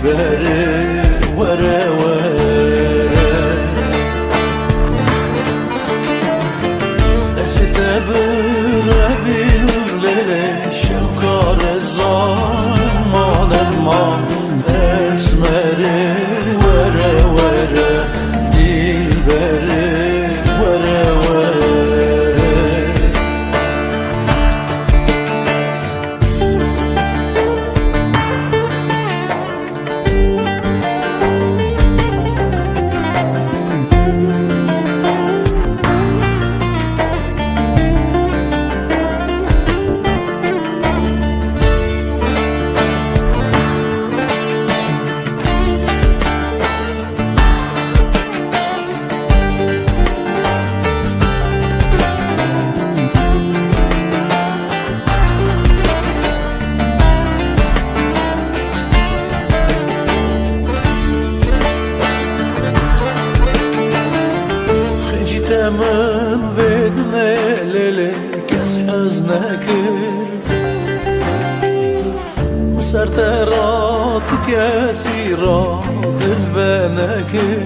dilberi vere vere Esite bire bilurlere şevkare zaman elman Esmeri vere vere dilberi vere vere من ودنه لیلی کسی از نکر سرت را تو کسی را دل و نکر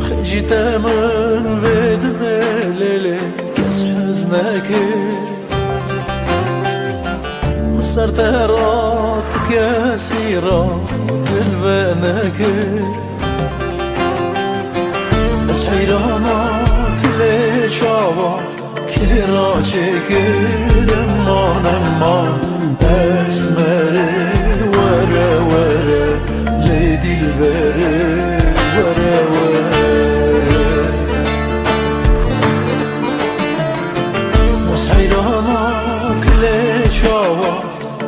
خجیت من ودنه لیلی کسی از نکر سرت را تو کسی را دل و نکر از حیرانا کل چاوا کرا چکر امان امان اسمره وره وره لی دلبره وره وره از حیرانا کل چاوا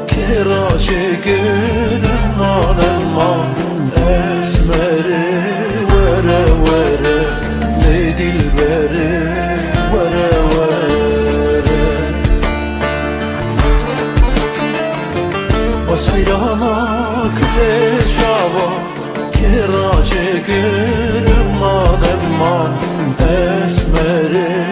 کرا چکر امان امان اسمره وره وره لی دلبره وره وره باز حیرانا کل شاوا کرا چکر امان امان اسمره